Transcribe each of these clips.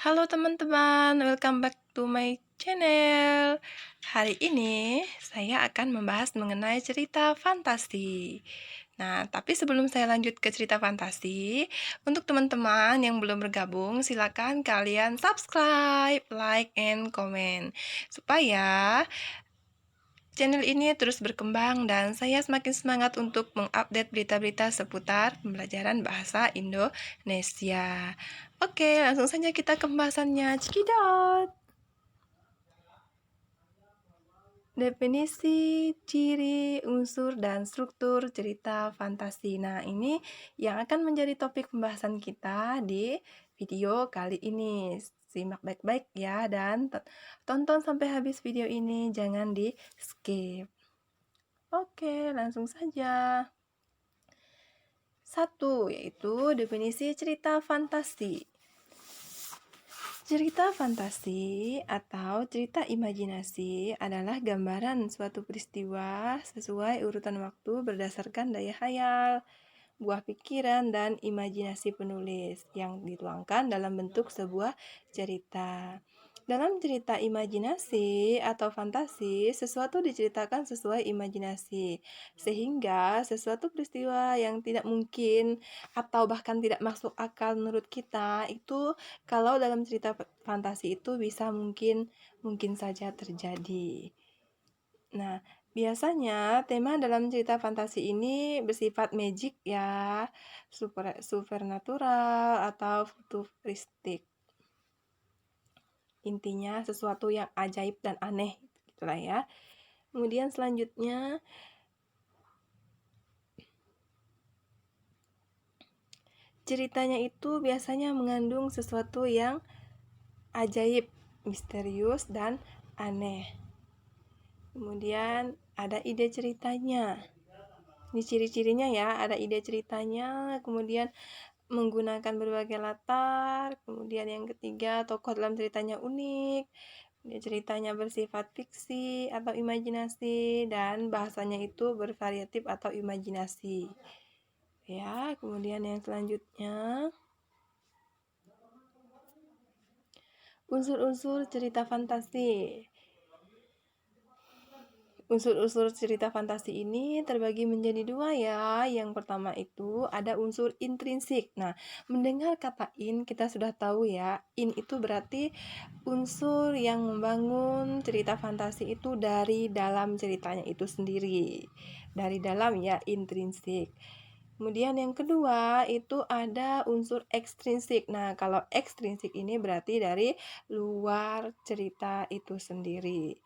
Halo teman-teman, welcome back to my channel. Hari ini saya akan membahas mengenai cerita fantasi. Nah, tapi sebelum saya lanjut ke cerita fantasi, untuk teman-teman yang belum bergabung, silakan kalian subscribe, like, and comment supaya channel ini terus berkembang dan saya semakin semangat untuk mengupdate berita-berita seputar pembelajaran bahasa Indonesia. Oke, langsung saja kita ke pembahasannya. Cekidot. Definisi, ciri, unsur, dan struktur cerita fantasi. Nah, ini yang akan menjadi topik pembahasan kita di video kali ini. Simak baik-baik ya, dan tonton sampai habis video ini, jangan di skip. Oke, langsung saja. 1. Yaitu definisi cerita fantasi. Cerita fantasi atau cerita imajinasi adalah gambaran suatu peristiwa sesuai urutan waktu berdasarkan daya khayal, buah pikiran, dan imajinasi penulis yang dituangkan dalam bentuk sebuah cerita. Dalam cerita imajinasi atau fantasi, sesuatu diceritakan sesuai imajinasi, sehingga sesuatu peristiwa yang tidak mungkin atau bahkan tidak masuk akal menurut kita itu kalau dalam cerita fantasi itu bisa mungkin saja terjadi. Nah, biasanya tema dalam cerita fantasi ini bersifat magic ya, supernatural atau futuristik. Intinya sesuatu yang ajaib dan aneh gitulah ya. Kemudian selanjutnya ceritanya itu biasanya mengandung sesuatu yang ajaib, misterius, dan aneh. Kemudian ada ide ceritanya. Ini ciri-cirinya ya, ada ide ceritanya, kemudian menggunakan berbagai latar, kemudian yang ketiga tokoh dalam ceritanya unik, ceritanya bersifat fiksi atau imajinasi, dan bahasanya itu bervariatif atau imajinasi. Ya, kemudian yang selanjutnya unsur-unsur cerita fantasi. Unsur-unsur cerita fantasi ini terbagi menjadi dua ya. Yang pertama itu ada unsur intrinsik. Nah, mendengar kata in kita sudah tahu ya. In itu berarti unsur yang membangun cerita fantasi itu dari dalam ceritanya itu sendiri. Dari dalam ya, intrinsik. Kemudian yang kedua itu ada unsur ekstrinsik. Nah, kalau ekstrinsik ini berarti dari luar cerita itu sendiri.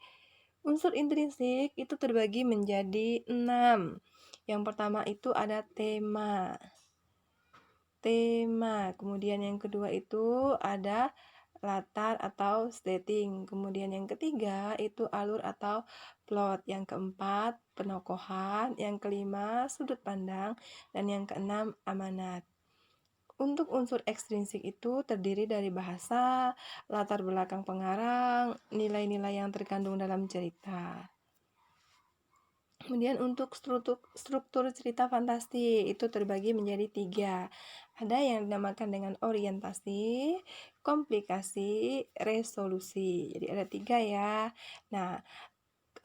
Unsur intrinsik itu terbagi menjadi 6. Yang pertama itu ada tema. Kemudian yang kedua itu ada latar atau setting. Kemudian yang ketiga itu alur atau plot. Yang keempat penokohan. Yang kelima sudut pandang. Dan yang keenam amanat. Untuk unsur ekstrinsik itu terdiri dari bahasa, latar belakang pengarang, nilai-nilai yang terkandung dalam cerita. Kemudian untuk struktur cerita fantasi itu terbagi menjadi 3. Ada yang dinamakan dengan orientasi, komplikasi, resolusi. Jadi ada 3 ya. Nah,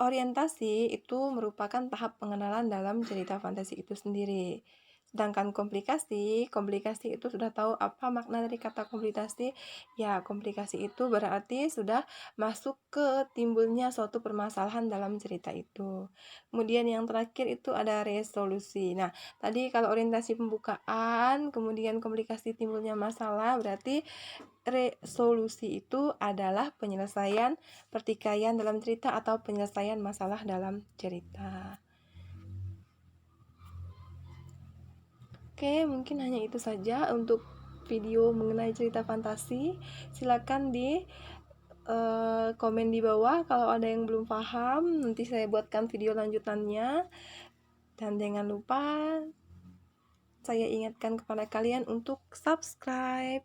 orientasi itu merupakan tahap pengenalan dalam cerita fantasi itu sendiri. Sedangkan komplikasi itu sudah tahu apa makna dari kata komplikasi? Ya, komplikasi itu berarti sudah masuk ke timbulnya suatu permasalahan dalam cerita itu. Kemudian yang terakhir itu ada resolusi. Nah, tadi kalau orientasi pembukaan, kemudian komplikasi timbulnya masalah, berarti resolusi itu adalah penyelesaian pertikaian dalam cerita atau penyelesaian masalah dalam cerita. Oke, mungkin hanya itu saja untuk video mengenai cerita fantasi. Silakan di komen di bawah kalau ada yang belum paham. Nanti saya buatkan video lanjutannya. Dan jangan lupa saya ingatkan kepada kalian untuk subscribe.